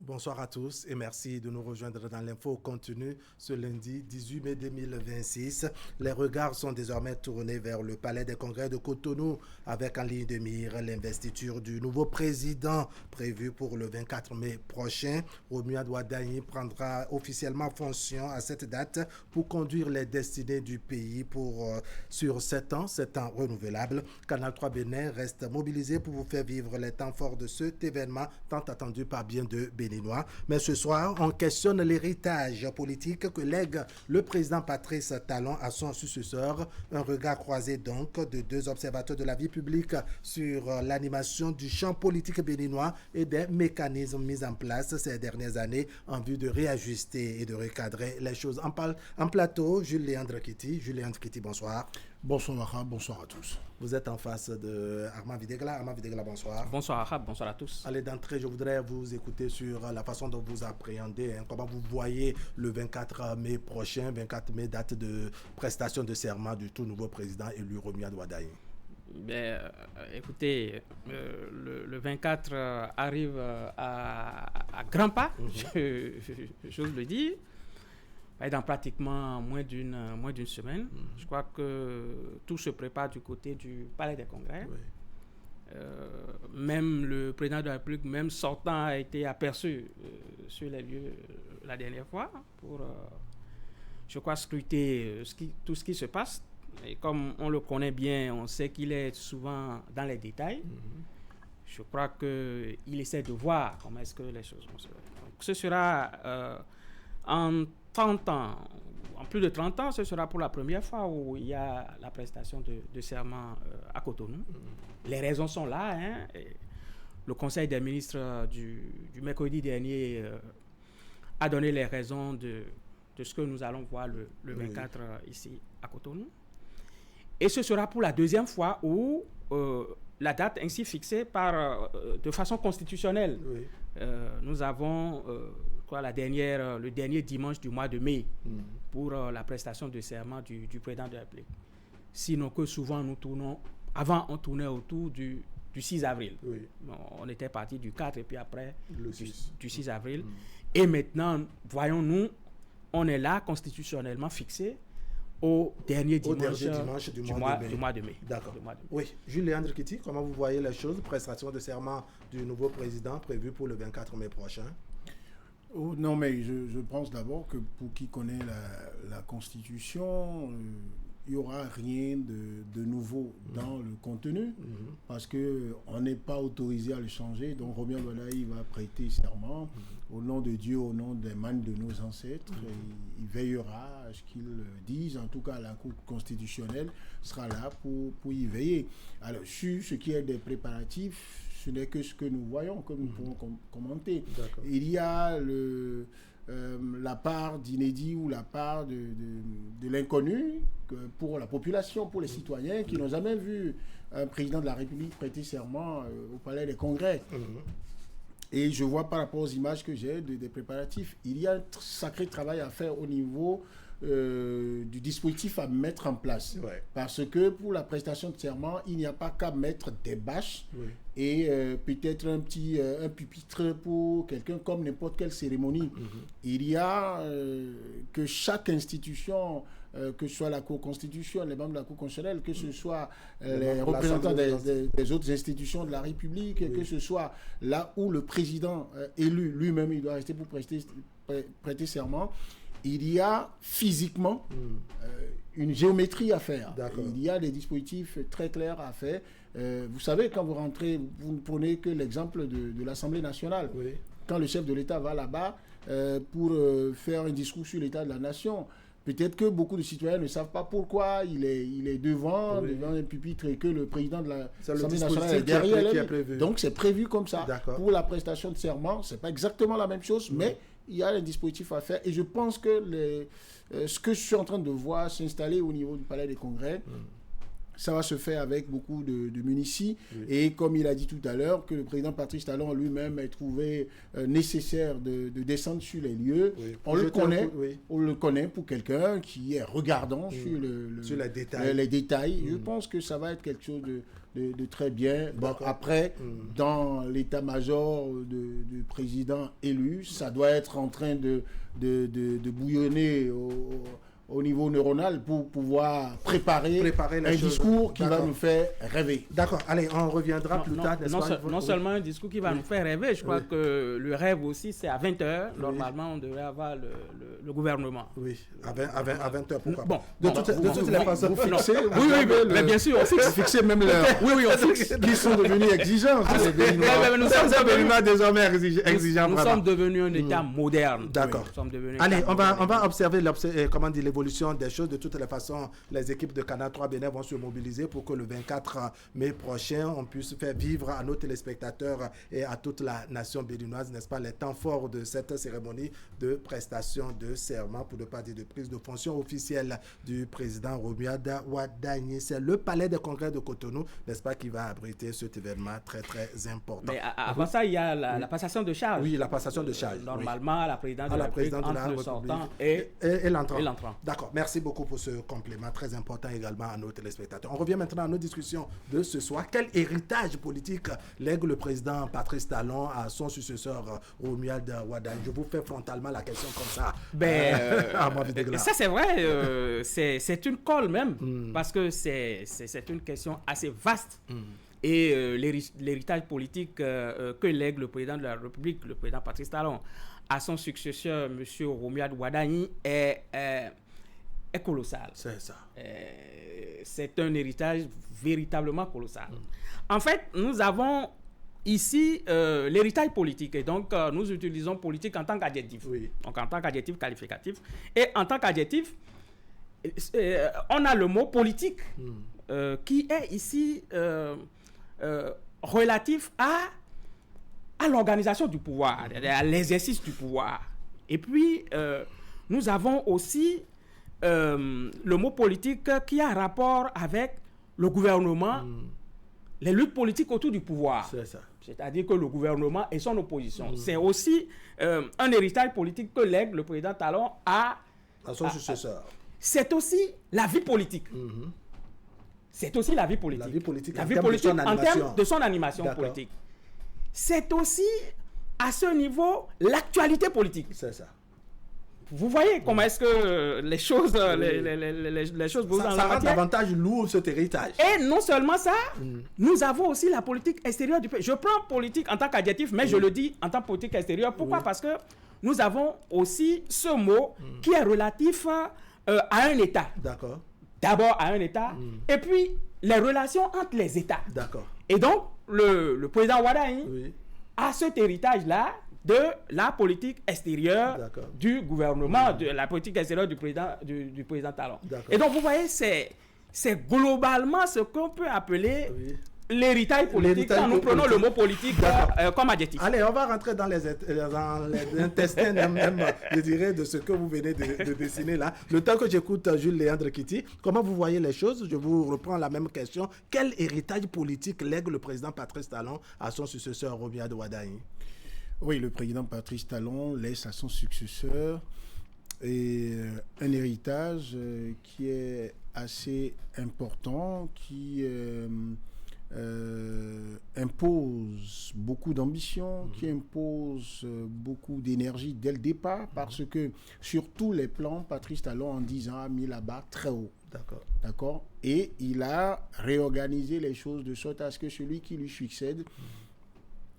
Bonsoir à tous et merci de nous rejoindre dans l'info continue ce lundi 18 mai 2026. Les regards sont désormais tournés vers le palais des congrès de Cotonou avec en ligne de mire l'investiture du nouveau président prévu pour le 24 mai prochain. Romuald Wardani prendra officiellement fonction à cette date pour conduire les destinées du pays sur 7 ans renouvelables. Canal 3 Bénin reste mobilisé pour vous faire vivre les temps forts de cet événement tant attendu par bien de Béninois. Mais ce soir, on questionne l'héritage politique que lègue le président Patrice Talon à son successeur. Un regard croisé donc de deux observateurs de la vie publique sur l'animation du champ politique béninois et des mécanismes mis en place ces dernières années en vue de réajuster et de recadrer les choses. En plateau, Jules-Léandre Kiti. Jules-Léandre Kiti, bonsoir. Bonsoir Ahab, bonsoir à tous. Vous êtes en face de Armand Videgla. Armand Videgla, bonsoir. Bonsoir Ahab, bonsoir à tous. Allez, d'entrée, je voudrais vous écouter sur la façon dont vous appréhendez, comment vous voyez le 24 mai prochain, 24 mai, date de prestation de serment du tout nouveau président élu Romuald Wardani. Écoutez, le 24 arrive à grands pas, j'ose le dire. Dans pratiquement moins d'une semaine. Je crois que tout se prépare du côté du Palais des Congrès. Oui. Même le président de la République, même sortant, a été aperçu sur les lieux la dernière fois pour, je crois, scruter tout ce qui se passe. Et comme on le connaît bien, on sait qu'il est souvent dans les détails. Je crois qu'il essaie de voir comment est-ce que les choses vont se faire. Donc, ce sera en 30 ans, en plus de 30 ans, ce sera pour la première fois où il y a la prestation de serment à Cotonou. Les raisons sont là. Le Conseil des ministres du mercredi dernier a donné les raisons de ce que nous allons voir le 24 ici à Cotonou. Et ce sera pour la deuxième fois où la date ainsi fixée de façon constitutionnelle. Oui. Nous avons le dernier dimanche du mois de mai pour la prestation de serment du président de la République. Sinon que souvent nous tournons, avant on tournait autour du 6 avril. Oui. On était parti du 4 et puis après du 6 avril. Et maintenant, voyons-nous, on est là constitutionnellement fixé au dernier dimanche du mois de mai. D'accord. Oui. Jules-Léandre Kiti, comment vous voyez les choses? Prestation de serment du nouveau président prévu pour le 24 mai prochain. Oh, non, mais je pense d'abord que pour qui connaît la Constitution, il n'y aura rien de nouveau dans le contenu, parce qu'on n'est pas autorisé à le changer. Donc Romuald Wardani va prêter serment au nom de Dieu, au nom des manes de nos ancêtres. Et il veillera à ce qu'ils disent. En tout cas, la Cour constitutionnelle sera là pour y veiller. Alors, sur ce qui est des préparatifs, ce n'est que ce que nous voyons, que nous pourrons commenter. D'accord. Il y a la part d'inédit ou la part de l'inconnu pour la population, pour les citoyens qui n'ont jamais vu un président de la République prêter serment au Palais des Congrès. Et je vois par rapport aux images que j'ai des préparatifs, il y a un sacré travail à faire au niveau du dispositif à mettre en place. Ouais. Parce que pour la prestation de serment, il n'y a pas qu'à mettre des bâches et peut-être un pupitre pour quelqu'un comme n'importe quelle cérémonie. Il y a que chaque institution, que ce soit la Cour constitutionnelle, les membres de la Cour constitutionnelle, que ce soit les représentants des autres institutions de la République, que ce soit là où le président élu lui-même, il doit rester pour prêter serment. Il y a physiquement une géométrie à faire. Il y a des dispositifs très clairs à faire. Vous savez, quand vous rentrez, vous ne prenez que l'exemple de l'Assemblée nationale. Oui. Quand le chef de l'État va là-bas pour faire un discours sur l'état de la nation, peut-être que beaucoup de citoyens ne savent pas pourquoi il est devant un pupitre et que le président de l'Assemblée nationale est derrière lui. Donc c'est prévu comme ça. Pour la prestation de serment, c'est pas exactement la même chose, mais il y a des dispositifs à faire. Et je pense que ce que je suis en train de voir s'installer au niveau du Palais des Congrès, ça va se faire avec beaucoup de munitions. Oui. Et comme il a dit tout à l'heure, que le président Patrice Talon lui-même ait trouvé nécessaire de descendre sur les lieux, oui. On le connaît pour quelqu'un qui est regardant sur les détails. Je pense que ça va être quelque chose de très bien. Bon, après, dans l'état-major du président élu, ça doit être en train de bouillonner au niveau neuronal pour pouvoir préparer un discours qui va nous faire rêver. D'accord. Allez, on reviendra plus tard. Non seulement un discours qui va nous faire rêver, je crois que le rêve aussi, c'est à 20h. Normalement, on devrait avoir le gouvernement. Oui, à 20h, pourquoi bon, de toutes les façons, vous fixez... Oui, mais bien sûr, on fixe. Vous fixez même l'heure. Oui, on fixe. Qui sont devenus exigeants. Nous sommes désormais exigeants. Nous sommes devenus un État moderne. D'accord. Allez, on va observer l'évolution des choses. De toutes les façons, les équipes de Canal 3 Bénin vont se mobiliser pour que le 24 mai prochain, on puisse faire vivre à nos téléspectateurs et à toute la nation béninoise, n'est-ce pas, les temps forts de cette cérémonie de prestation de serment, pour ne pas dire de prise de fonction officielle du président Romuald Wadagni. C'est le palais des congrès de Cotonou, n'est-ce pas, qui va abriter cet événement très, très important. Mais avant ça, il y a la passation de charge. Oui, la passation de charge. Normalement, la présidente de la République entre le sortant et l'entrant. D'accord. Merci beaucoup pour ce complément très important également à nos téléspectateurs. On revient maintenant à nos discussions de ce soir. Quel héritage politique lègue le président Patrice Talon à son successeur Romuald Wadagni? Je vous fais frontalement la question comme ça. Ça c'est vrai, c'est une colle même, parce que c'est une question assez vaste. Et l'héritage politique que lègue le président de la République, le président Patrice Talon, à son successeur, M. Romuald Wadagni, est colossal. C'est ça. C'est un héritage véritablement colossal. En fait, nous avons ici l'héritage politique, et donc nous utilisons politique en tant qu'adjectif. Oui. Donc en tant qu'adjectif qualificatif. Et en tant qu'adjectif, on a le mot politique qui est ici relatif à l'organisation du pouvoir, à l'exercice du pouvoir. Et puis, nous avons aussi le mot politique qui a rapport avec le gouvernement, les luttes politiques autour du pouvoir. C'est ça. C'est-à-dire que le gouvernement et son opposition. C'est aussi un héritage politique que lègue le président Talon à son successeur. C'est aussi la vie politique. C'est aussi la vie politique. La vie politique en termes de son animation politique. C'est aussi, à ce niveau, l'actualité politique. C'est ça. Vous voyez comment est-ce que les choses, les choses vous ça rend davantage lourd cet héritage. Et non seulement ça, nous avons aussi la politique extérieure du pays. Je prends politique en tant qu'adjectif, mais je le dis en tant que politique extérieure. Pourquoi? Parce que nous avons aussi ce mot qui est relatif à un État. D'accord. D'abord à un État, et puis les relations entre les États. D'accord. Et donc, le président Wadagni a cet héritage-là de la politique extérieure du gouvernement, de la politique extérieure du président Talon. Et donc, vous voyez, c'est globalement ce qu'on peut appeler l'héritage politique quand nous prenons le mot politique comme adjectif. Allez, on va rentrer dans les intestins même, je dirais, de ce que vous venez de dessiner là. Le temps que j'écoute Jules Léandre Kitty, comment vous voyez les choses? Je vous reprends la même question. Quel héritage politique lègue le président Patrice Talon à son successeur Romuald Wadagni? Oui, le président Patrice Talon laisse à son successeur un héritage qui est assez important, qui impose beaucoup d'ambition, qui impose beaucoup d'énergie dès le départ, parce que sur tous les plans, Patrice Talon, en 10 ans, a mis la barre très haut. D'accord. Et il a réorganisé les choses de sorte à ce que celui qui lui succède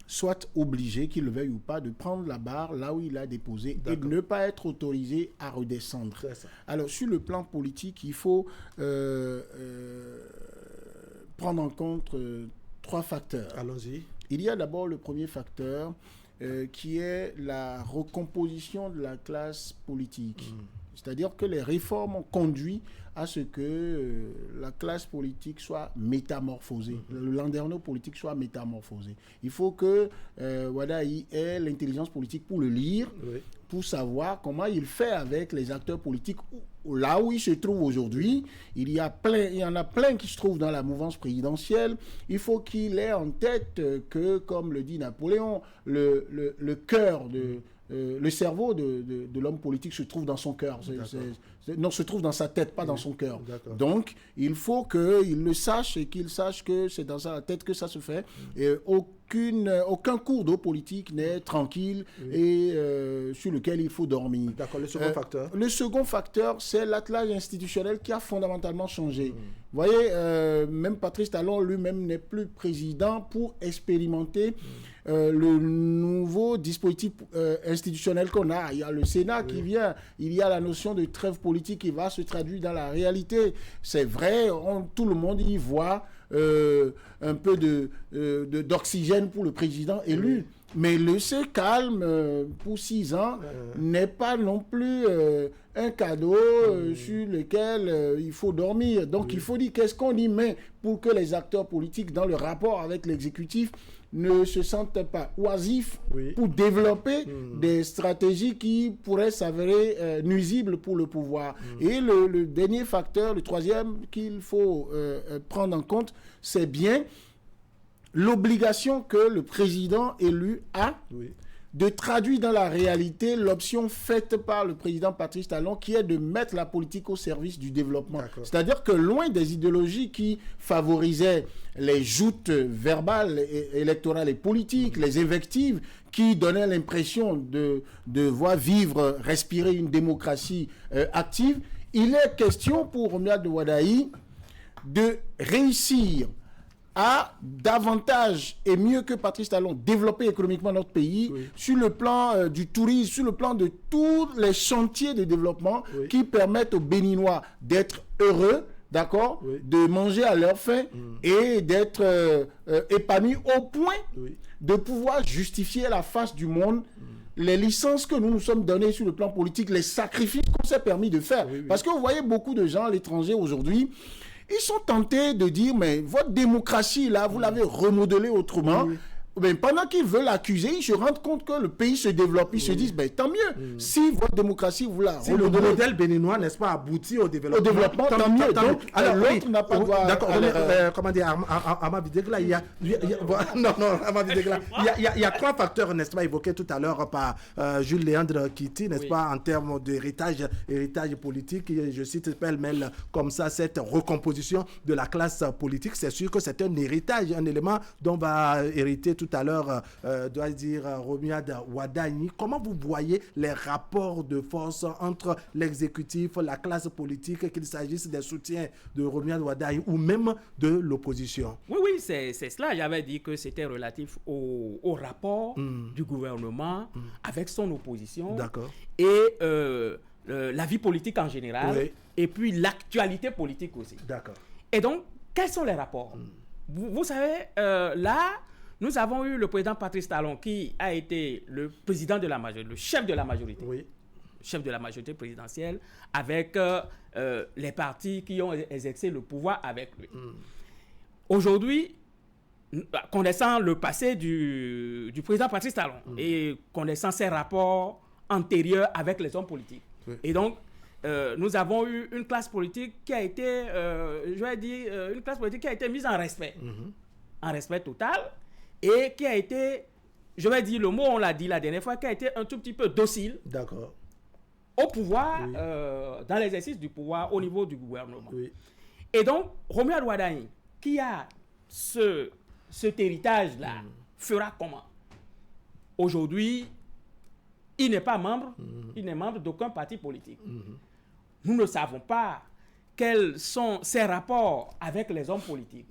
soit obligé, qu'il le veuille ou pas, de prendre la barre là où il a déposé et de ne pas être autorisé à redescendre. Alors, sur le plan politique, il faut prendre en compte 3 facteurs. Allons-y. Il y a d'abord le premier facteur qui est la recomposition de la classe politique. C'est-à-dire que les réformes ont conduit à ce que la classe politique soit métamorphosée, le landerneau politique soit métamorphosé. Il faut que Wadaï ait l'intelligence politique pour le lire, pour savoir comment il fait avec les acteurs politiques. Là où il se trouve aujourd'hui, il y en a plein qui se trouvent dans la mouvance présidentielle. Il faut qu'il ait en tête que, comme le dit Napoléon, le cœur le cerveau de l'homme politique se trouve dans son cœur. Non, se trouve dans sa tête, pas dans son cœur. Donc, il faut qu'il le sache et qu'il sache que c'est dans sa tête que ça se fait. Et aucun cours d'eau politique n'est tranquille et sur lequel il faut dormir. D'accord, le second facteur. Le second facteur, c'est l'attelage institutionnel qui a fondamentalement changé. Vous voyez, même Patrice Talon lui-même n'est plus président pour expérimenter le nouveau dispositif institutionnel qu'on a. Il y a le Sénat qui vient, il y a la notion de trêve politique qui va se traduire dans la réalité. C'est vrai, tout le monde y voit un peu d'oxygène pour le président élu. Mais laisser calme pour 6 ans n'est pas non plus un cadeau sur lequel il faut dormir. Donc il faut dire qu'est-ce qu'on y met pour que les acteurs politiques dans le rapport avec l'exécutif ne se sentent pas oisifs pour développer des stratégies qui pourraient s'avérer nuisibles pour le pouvoir. Et le dernier facteur, le troisième qu'il faut prendre en compte, c'est bien l'obligation que le président élu a de traduire dans la réalité l'option faite par le président Patrice Talon, qui est de mettre la politique au service du développement. C'est-à-dire que loin des idéologies qui favorisaient les joutes verbales, électorales et politiques, les invectives, qui donnaient l'impression de voir vivre, respirer une démocratie active, il est question pour Romuald Wadaï de réussir à davantage et mieux que Patrice Talon développer économiquement notre pays sur le plan du tourisme, sur le plan de tous les chantiers de développement qui permettent aux Béninois d'être heureux, d'accord, de manger à leur faim et d'être épanouis au point de pouvoir justifier à la face du monde les licences que nous nous sommes données sur le plan politique, les sacrifices qu'on s'est permis de faire. Parce que vous voyez beaucoup de gens à l'étranger aujourd'hui, ils sont tentés de dire, mais votre démocratie, là, vous l'avez remodelée autrement. Mais pendant qu'ils veulent l'accuser, ils se rendent compte que le pays se développe. Ils se disent, ben, tant mieux. Si votre démocratie, vous la remodelez. Si le modèle béninois, n'est-ce pas, aboutit au développement. Tant mieux. Donc, alors, l'autre n'a pas droit d'accord, comment dire, à ma vidéo, il y a... Il y a 3 facteurs, n'est-ce pas, évoqués tout à l'heure par Jules Léandre Kitty, n'est-ce pas, en termes d'héritage politique. Je cite pêle-mêle comme ça, cette recomposition de la classe politique. C'est sûr que c'est un héritage, un élément dont va hériter tout à l'heure, dois dire, Romuald Wadaï. Comment vous voyez les rapports de force entre l'exécutif, la classe politique, qu'il s'agisse des soutiens de Romuald Wadaï ou même de l'opposition? Oui, c'est cela. J'avais dit que c'était relatif au rapport du gouvernement avec son opposition et la vie politique en général et puis l'actualité politique aussi. Et donc, quels sont les rapports? Vous savez, là, nous avons eu le président Patrice Talon qui a été le président de la majorité, le chef de la majorité. Chef de la majorité présidentielle avec les partis qui ont exercé le pouvoir avec lui. Aujourd'hui, connaissant le passé du président Patrice Talon et connaissant ses rapports antérieurs avec les hommes politiques. Et donc, nous avons eu une classe politique qui a été, une classe politique qui a été mise en respect. En respect total. Et qui a été, je vais dire le mot, on l'a dit la dernière fois, qui a été un tout petit peu docile au pouvoir, dans l'exercice du pouvoir au niveau du gouvernement. Et donc, Romuald Wadaï, qui a cet héritage-là, fera comment? Aujourd'hui, il n'est pas membre, il n'est membre d'aucun parti politique. Nous ne savons pas quels sont ses rapports avec les hommes politiques.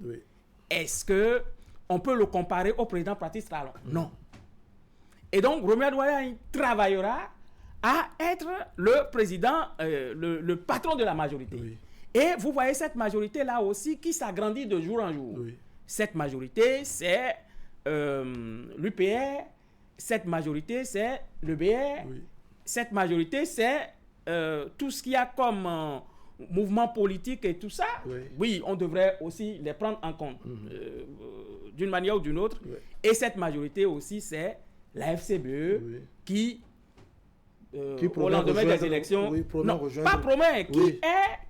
Est-ce que on peut le comparer au président Patrice Talon? Non. Et donc, Romuald Wadaï travaillera à être le président, le patron de la majorité. Et vous voyez cette majorité-là aussi qui s'agrandit de jour en jour. Cette majorité, c'est l'UPR, cette majorité, c'est le BR, cette majorité, c'est tout ce qu'il y a comme mouvement politique et tout ça, oui, on devrait aussi les prendre en compte d'une manière ou d'une autre. Et cette majorité aussi, c'est la FCBE qui au lendemain des élections, promet,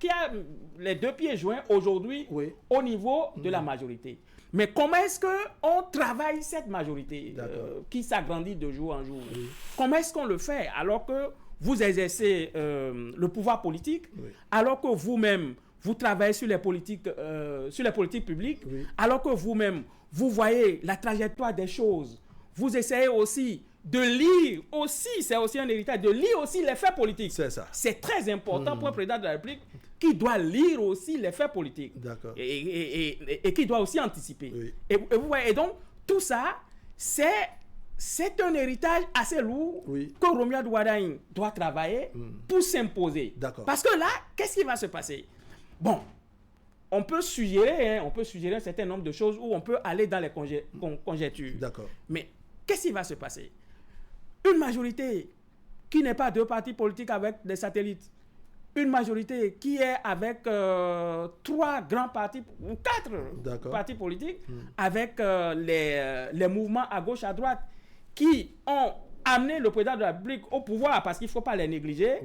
qui a les deux pieds joints aujourd'hui au niveau de la majorité. Mais comment est-ce qu'on travaille cette majorité qui s'agrandit de jour en jour? Comment est-ce qu'on le fait alors que vous exercez le pouvoir politique, alors que vous-même, vous travaillez sur les politiques publiques, alors que vous-même, vous voyez la trajectoire des choses, vous essayez aussi de lire aussi, c'est aussi un héritage, de lire aussi les faits politiques. C'est ça. C'est très important pour un président de la République qui doit lire aussi les faits politiques. Et qui doit aussi anticiper. Et vous voyez, et donc, tout ça, c'est un héritage assez lourd que Romuald Wardani doit travailler pour s'imposer. Parce que là, qu'est-ce qui va se passer? Bon, on peut suggérer un certain nombre de choses où on peut aller dans les conjectures. Mais qu'est-ce qui va se passer? Une majorité qui n'est pas 2 partis politiques avec des satellites, une majorité qui est avec 3 grands partis ou 4 partis politiques, avec les mouvements à gauche, à droite, qui ont amené le président de la République au pouvoir, parce qu'il ne faut pas les négliger.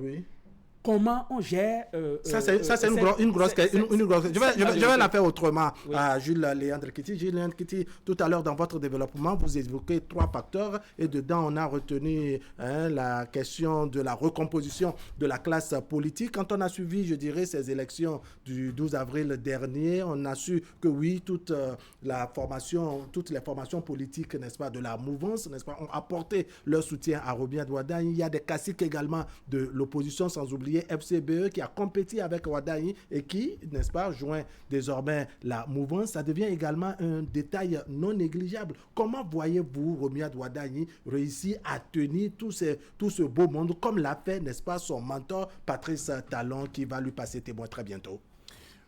Comment on gère ça c'est une grosse question. Je vais la faire autrement à Jules Léandre Kitty. Jules Léandre Kitty, tout à l'heure dans votre développement, vous évoquez 3 facteurs et dedans on a retenu la question de la recomposition de la classe politique. Quand on a suivi, je dirais, ces élections du 12 avril dernier, on a su que oui, toutes les formations politiques, n'est-ce pas, de la mouvance, n'est-ce pas, ont apporté leur soutien à Romuald Wardani. Il y a des caciques également de l'opposition, sans oublier FCBE qui a compéti avec Wardani et qui, n'est-ce pas, joint désormais la mouvance. Ça devient également un détail non négligeable. Comment voyez-vous Romuald Wardani réussir à tenir tout ce beau monde comme l'a fait, n'est-ce pas, son mentor Patrice Talon qui va lui passer témoin très bientôt?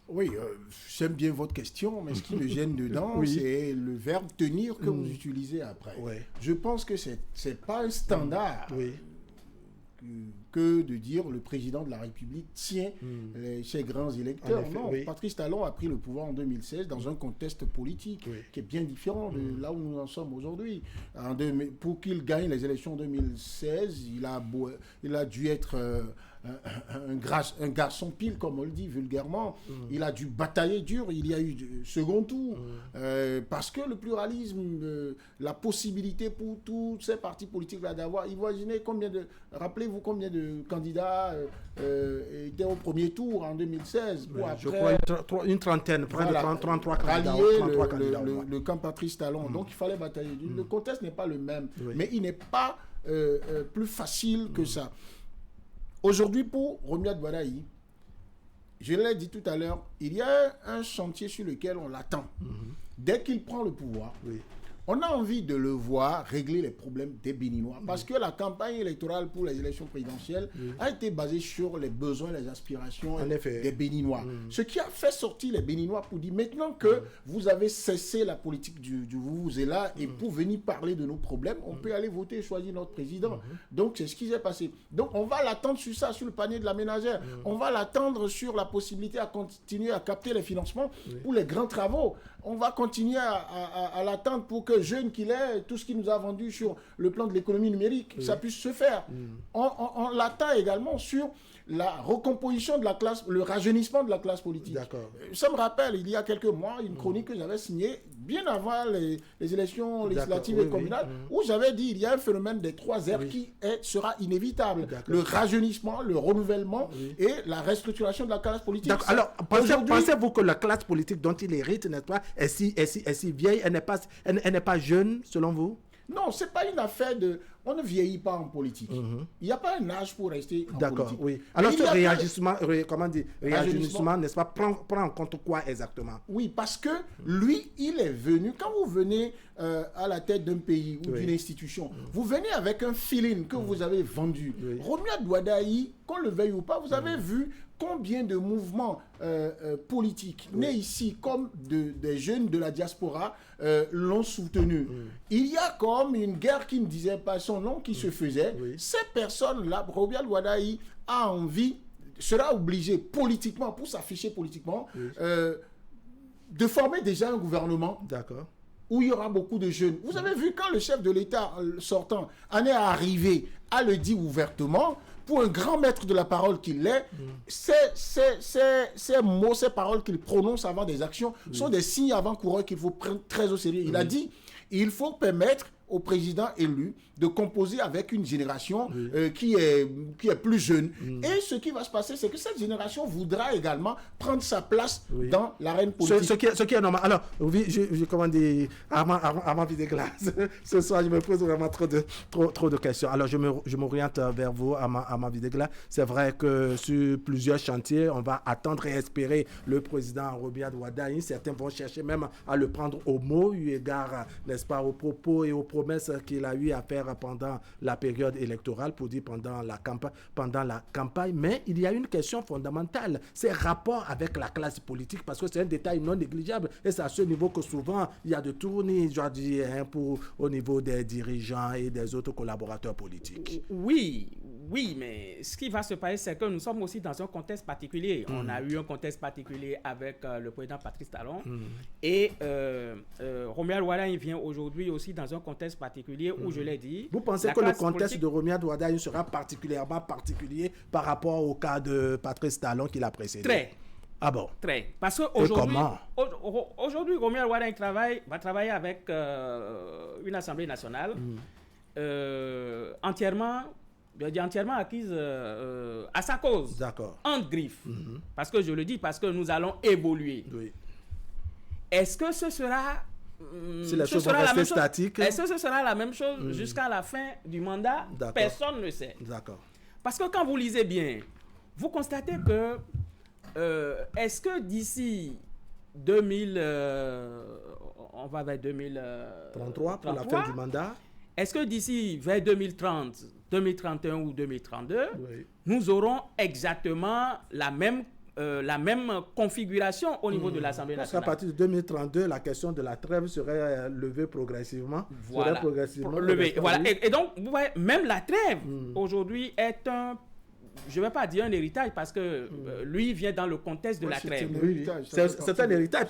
Oui, j'aime bien votre question, mais ce qui me gêne dedans, c'est le verbe tenir que vous utilisez après. Je pense que c'est pas un standard. Que de dire le président de la République tient ses grands électeurs. Non, Patrice Talon a pris le pouvoir en 2016 dans un contexte politique qui est bien différent de là où nous en sommes aujourd'hui. Pour qu'il gagne les élections en 2016, il a dû être un garçon pile, comme on le dit vulgairement. Il a dû batailler dur. Il y a eu second tour. Parce que le pluralisme, la possibilité pour tous ces partis politiques-là d'avoir, imaginez rappelez-vous combien de candidats étaient au premier tour en 2016. Je crois une trentaine, près de 33 candidats. Le camp Patrice Talon. Donc il fallait batailler dur. Le contexte n'est pas le même, mais il n'est pas plus facile que ça. Aujourd'hui, pour Romuald Wardani, je l'ai dit tout à l'heure, il y a un chantier sur lequel on l'attend. Dès qu'il prend le pouvoir, on a envie de le voir régler les problèmes des Béninois. Parce que la campagne électorale pour les élections présidentielles a été basée sur les besoins, les aspirations des Béninois. Ce qui a fait sortir les Béninois pour dire maintenant que vous avez cessé la politique du vous et là, et pour venir parler de nos problèmes, on peut aller voter et choisir notre président. Donc c'est ce qui s'est passé. Donc on va l'attendre sur ça, sur le panier de la ménagère. On va l'attendre sur la possibilité à continuer à capter les financements pour les grands travaux. On va continuer à l'attendre pour que jeune qu'il est, tout ce qu'il nous a vendu sur le plan de l'économie numérique, ça puisse se faire. On l'attend également sur la recomposition de la classe, le rajeunissement de la classe politique. Ça me rappelle, il y a quelques mois, une chronique que j'avais signée, bien avant les élections législatives et communales, où j'avais dit il y a un phénomène des 3 R qui sera inévitable. Le rajeunissement, le renouvellement et la restructuration de la classe politique. Alors, pensez-vous que la classe politique dont il hérite, n'est-ce pas, est si vieille, elle n'est pas jeune, selon vous? Non, ce n'est pas une affaire de... On ne vieillit pas en politique. Il n'y a pas un âge pour rester en politique. Alors ce réagissement, réagissement, n'est-ce pas, prend en compte quoi exactement? Oui, parce que lui, il est venu, quand vous venez à la tête d'un pays ou d'une institution, vous venez avec un feeling que vous avez vendu. Romuald Wardani, qu'on le veuille ou pas, vous avez vu combien de mouvements politiques nés ici, comme des jeunes de la diaspora, l'ont soutenu. Il y a comme une guerre qui ne disait pas son son nom qui se faisait, Oui. ces personnes-là, Romuald Wadaï a envie, sera obligé politiquement, pour s'afficher politiquement, Oui. de former déjà un gouvernement D'accord. où il y aura beaucoup de jeunes. Vous avez vu quand le chef de l'État sortant en est arrivé à le dire ouvertement, pour un grand maître de la parole qu'il est, ces mots, ces paroles qu'il prononce avant des actions sont des signes avant-coureurs qu'il faut prendre très au sérieux. Il a dit, il faut permettre au président élu de composer avec une génération qui est plus jeune. Et ce qui va se passer, c'est que cette génération voudra également prendre sa place dans l'arène politique. Ce qui est normal. Alors, oui, comment dire, Armand Videglas, ce soir, je me pose vraiment trop de questions. Alors, je m'oriente vers vous, Armand Videglas. C'est vrai que sur plusieurs chantiers, on va attendre et espérer le président Romuald Wadaï. Certains vont chercher même à le prendre au mot, eu égard, n'est-ce pas, aux propos et aux promesses qu'il a eu à faire pendant la période électorale, pour dire pendant la campagne. Mais il y a une question fondamentale, c'est rapport avec la classe politique, parce que c'est un détail non négligeable, et c'est à ce niveau que souvent il y a de tournis, je dois dire, au niveau des dirigeants et des autres collaborateurs politiques. Oui, mais ce qui va se passer, c'est que nous sommes aussi dans un contexte particulier. On a eu un contexte particulier avec le président Patrice Talon, et Romuald Wadaï vient aujourd'hui aussi dans un contexte particulier où, je l'ai dit... Vous pensez que le contexte de Romuald Wadaï sera particulièrement particulier par rapport au cas de Patrice Talon qui l'a précédé? Très. Ah bon? Très. Parce qu'aujourd'hui, Romuald Wadaï va travailler avec une Assemblée nationale entièrement acquise à sa cause. D'accord. Entre griffes. Parce que je le dis, parce que nous allons évoluer. Oui. Est-ce que ce sera... Si les choses vont rester statiques. Est-ce que ce sera la même chose jusqu'à la fin du mandat? Personne ne sait. D'accord. Parce que quand vous lisez bien, vous constatez que est-ce que d'ici 2000, on va vers 2033 pour la fin du mandat, est-ce que d'ici vers 2030, 2031 ou 2032, nous aurons exactement la même configuration au niveau de l'Assemblée nationale? Parce qu'à partir de 2032, la question de la trêve serait levée progressivement. Voilà. Et donc, vous voyez, même la trêve, aujourd'hui, est je ne vais pas dire un héritage, parce que lui vient dans le contexte de la trêve. C'est un héritage,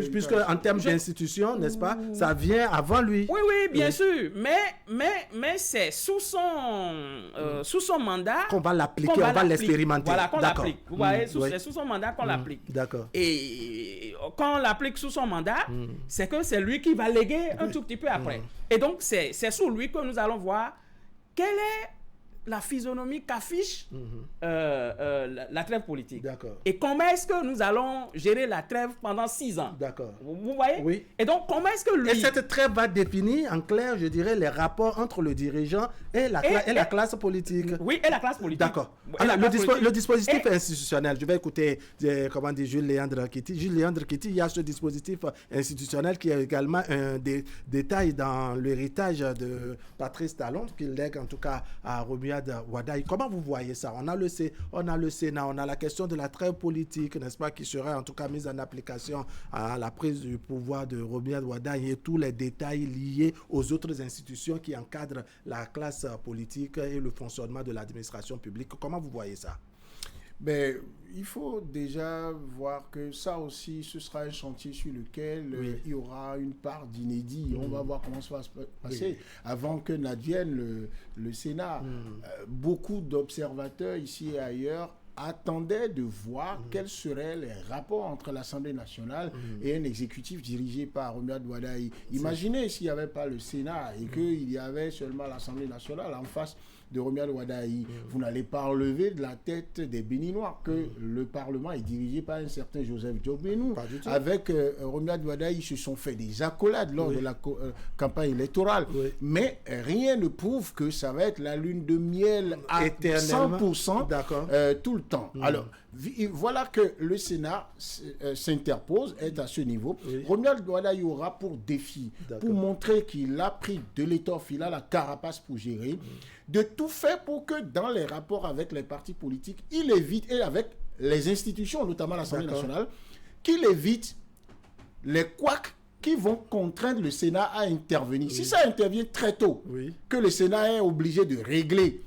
puisque en termes d'institution, n'est-ce pas, ça vient avant lui. Oui, bien sûr. Mais c'est sous son mandat qu'on va l'appliquer, on va l'expérimenter. Voilà, qu'on l'applique. Vous voyez, c'est sous son mandat qu'on l'applique. D'accord. Et quand on l'applique sous son mandat, c'est que c'est lui qui va léguer un tout petit peu après. Et donc, c'est sous lui que nous allons voir quelle est la physionomie qu'affiche la trêve politique. D'accord. Et comment est-ce que nous allons gérer la trêve pendant 6 ans? D'accord. Vous voyez? Oui. Et donc, comment est-ce que lui... Et cette trêve va définir, en clair, je dirais, les rapports entre le dirigeant et la classe politique. Oui, et la classe politique. D'accord. Alors, le dispositif institutionnel, je vais écouter, Jules Léandre Kitty. Jules Léandre Kitty, il y a ce dispositif institutionnel qui est également un détail dans l'héritage de Patrice Talon, qu'il lègue en tout cas à Romuald Wadaï. Comment vous voyez ça? On a le Sénat, on a la question de la trêve politique, n'est-ce pas, qui serait en tout cas mise en application à la prise du pouvoir de Romuald Wadaï, et tous les détails liés aux autres institutions qui encadrent la classe politique et le fonctionnement de l'administration publique. Comment vous voyez ça? Mais il faut déjà voir que ça aussi, ce sera un chantier sur lequel il y aura une part d'inédit. On va voir comment ça va se passer avant que n'advienne le Sénat. Beaucoup d'observateurs ici et ailleurs attendaient de voir quels seraient les rapports entre l'Assemblée nationale et un exécutif dirigé par Romuald Wadaï. Imaginez s'il n'y avait pas le Sénat et qu'il y avait seulement l'Assemblée nationale en face de Romuald Wadaï. Vous n'allez pas enlever de la tête des Béninois que le Parlement est dirigé par un certain Joseph Diop-Bénou. Avec Romuald Wadaï, ils se sont fait des accolades lors de la campagne électorale. Mais rien ne prouve que ça va être la lune de miel à 100% tout le temps. Alors, voilà que le Sénat s'interpose, est à ce niveau. Romuald Wadaï aura pour défi, pour montrer qu'il a pris de l'étoffe, il a la carapace pour gérer, de tout faire pour que dans les rapports avec les partis politiques, il évite, et avec les institutions, notamment l'Assemblée nationale, qu'il évite les couacs qui vont contraindre le Sénat à intervenir. Si ça intervient très tôt, que le Sénat est obligé de régler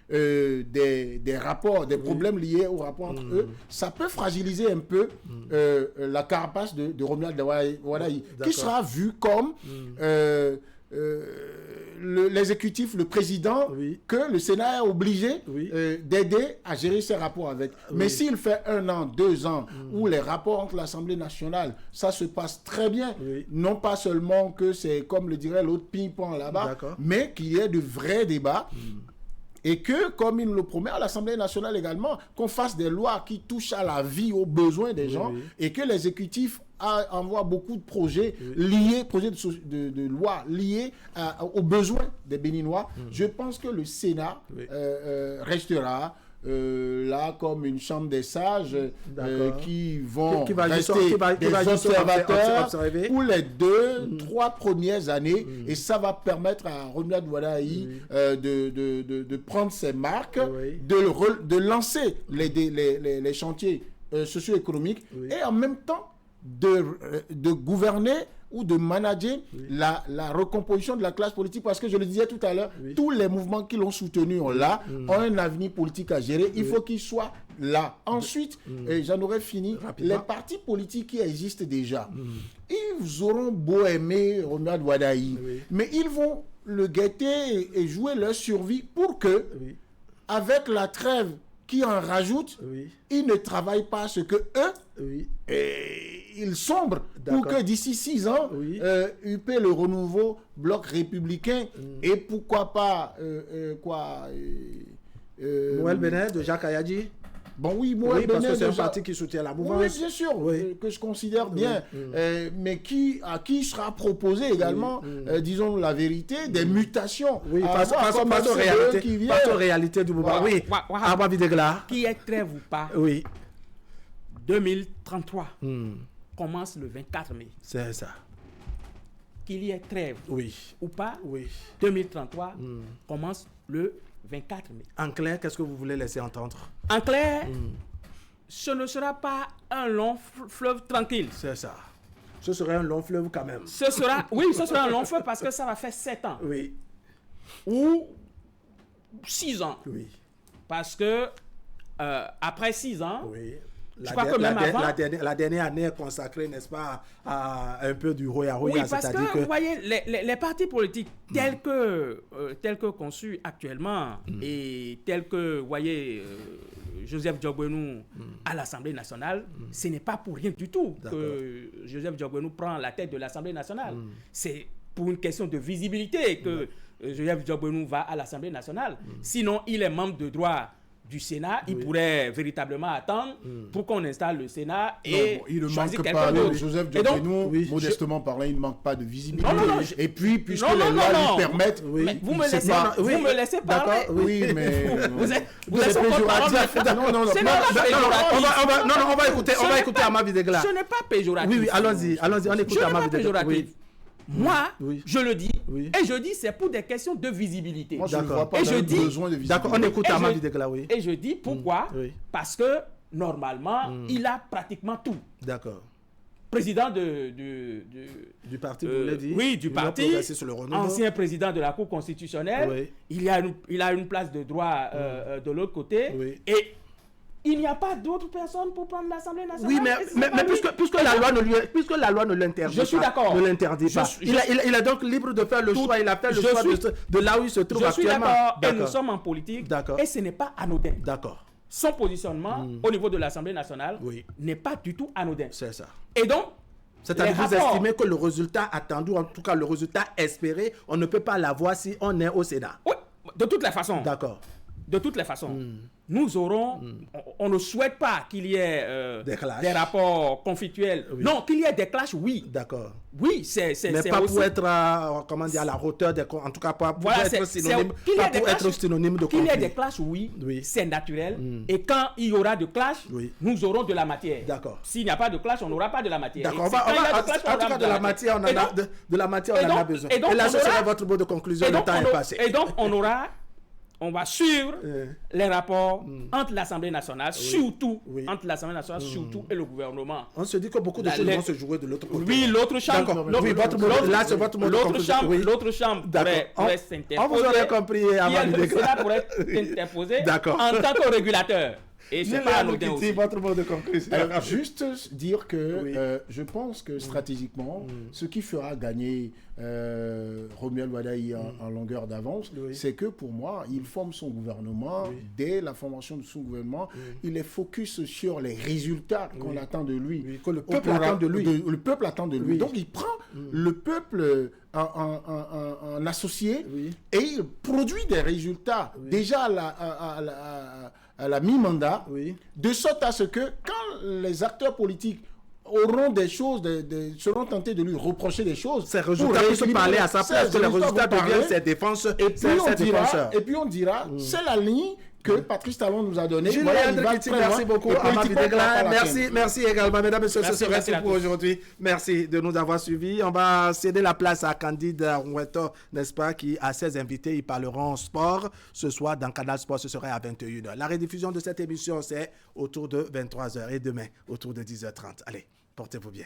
des rapports, des problèmes liés aux rapports entre eux, ça peut fragiliser un peu la carapace de Romuald Wadaï, qui sera vu comme l'exécutif, le président, que le Sénat est obligé d'aider à gérer ses rapports avec. Mais s'il fait 1 an, 2 ans, où les rapports entre l'Assemblée nationale, ça se passe très bien, non pas seulement que c'est, comme le dirait l'autre, ping-pong là-bas, mais qu'il y ait de vrais débats. Et que, comme il le promet à l'Assemblée nationale également, qu'on fasse des lois qui touchent à la vie, aux besoins des gens, et que l'exécutif envoie beaucoup de projets liés, projets de lois liés aux besoins des Béninois. Je pense que le Sénat restera là comme une chambre des sages qui vont rester des observateurs pour les 2-3 premières années, et ça va permettre à Romuald Wadaï de prendre ses marques, de lancer les chantiers socio-économiques et en même temps de gouverner ou de manager la recomposition de la classe politique, parce que je le disais tout à l'heure, tous les mouvements qui l'ont soutenu ont un avenir politique à gérer. Il faut qu'ils soient là. Ensuite, j'en aurais fini, les partis politiques qui existent déjà, ils auront beau aimer Romuald Wadaï, mais ils vont le guetter et jouer leur survie pour que, avec la trêve qui en rajoute, ils ne travaillent pas ce que eux, ils sombrent pour que d'ici 6 ans, UP, le renouveau, bloc républicain, et pourquoi pas Moël Bénin de Jacques Ayadji. Bon, Moël parce Bénin que c'est un parti qui soutient la mouvance. Oui, bien sûr, que je considère bien, mais à qui sera proposé également, disons la vérité, des mutations. Passons aux réalités du mouvement. Abba Bidegla. Qui est trêve ou pas, 2033 commence le 24 mai. C'est ça. Qu'il y ait trêve ou pas, 2033 commence le 24 mai. En clair, qu'est-ce que vous voulez laisser entendre? En clair, ce ne sera pas un long fleuve tranquille. C'est ça. Ce serait un long fleuve quand même. Ce sera un long fleuve parce que ça va faire 7 ans. Ou 6 ans. Parce que après 6 ans, je crois que même avant... La dernière année est consacrée, n'est-ce pas, à un peu du roya-roya. Oui, parce que, vous voyez, les partis politiques tels que conçus actuellement et tels que, vous voyez, Joseph Diogbenou à l'Assemblée nationale, ce n'est pas pour rien du tout que Joseph Diogbenou prend la tête de l'Assemblée nationale. C'est pour une question de visibilité que Joseph Diogbenou va à l'Assemblée nationale. Sinon, il est membre de droit du Sénat, il pourrait véritablement attendre pour qu'on installe le Sénat et il ne choisir manque quelqu'un pas, d'autre. Joseph Diogbenou, modestement parlant, il ne manque pas de visibilité. Et puis, puisque les lois lui permettent... Vous me laissez parler. Oui, mais... Vous êtes péjoratif. On va écouter Ama Bidegla. Ce n'est pas péjoratif. Oui, allons-y, on écoute Ama Bidegla. Moi, je le dis, et je dis c'est pour des questions de visibilité. Moi, je ne vois pas besoin de visibilité. D'accord, on écoute Ama Bidegla, Et je dis pourquoi? Parce que, normalement, il a pratiquement tout. D'accord. Président du parti, vous l'avez dit. Oui, du parti. Ancien président de la Cour constitutionnelle. Il a une place de droit de l'autre côté. Et il n'y a pas d'autres personnes pour prendre l'Assemblée nationale. Oui, mais puisque la loi ne l'interdit pas. Je suis d'accord. Ne l'interdit pas. Il est donc libre de faire le choix. Il a fait le choix de là où il se trouve actuellement. Je suis d'accord. Et nous sommes en politique. Et ce n'est pas anodin. D'accord. Son positionnement au niveau de l'Assemblée nationale n'est pas du tout anodin. C'est ça. Et donc, c'est-à-dire que vous estimez que le résultat attendu, en tout cas le résultat espéré, on ne peut pas l'avoir si on est au Sénat. Oui, de toutes les façons. D'accord. De toutes les façons. Nous aurons, on ne souhaite pas qu'il y ait des rapports conflictuels. Non, qu'il y ait des clashs, oui. D'accord. Oui, c'est mais pas aussi... pour être, comment dire, à la hauteur des... En tout cas, pas pour être synonyme, de conflit. Qu'il y ait des clashs, oui. C'est naturel. Et quand il y aura de clash, nous aurons de la matière. D'accord. S'il n'y a pas de clash, on n'aura pas de la matière. D'accord. En tout cas, de la matière, on en a besoin. Et là, ce serait votre mot de conclusion. Le temps est passé. Et donc, on on va suivre les rapports entre l'Assemblée nationale, surtout entre l'Assemblée nationale, surtout et le gouvernement. On se dit que beaucoup de choses vont se jouer de l'autre côté. Oui, l'autre chambre. L'autre chambre pourrait s'interposer. On vous aurait compris avant de cela pourrait s'interposer en tant que régulateur. Et c'est pas anodin aussi. Votre mot de conclusion. Juste dire que je pense que stratégiquement, ce qui fera gagner Romuald Wadaï en longueur d'avance, c'est que pour moi, il forme son gouvernement. Dès la formation de son gouvernement, il est focus sur les résultats qu'on attend de lui. Que le peuple attend de lui. Le peuple attend de lui. Donc il prend le peuple en associé et il produit des résultats. Déjà à la mi-mandat, de sorte à ce que quand les acteurs politiques auront des choses, seront tentés de lui reprocher des choses. Ces résultats peuvent parler à sa place, que les résultats deviennent ses défenses. Et puis on dira, c'est la ligne que Patrice Talon nous a donné. Merci beaucoup. Merci également, mesdames et messieurs. Ce serait tout pour aujourd'hui. Merci de nous avoir suivis. On va céder la place à Candide Ngweto, n'est-ce pas, qui a ses invités. Ils parleront sport. Ce soir, dans Canal Sport, ce serait à 21h. La rediffusion de cette émission, c'est autour de 23h et demain, autour de 10h30. Allez, portez-vous bien.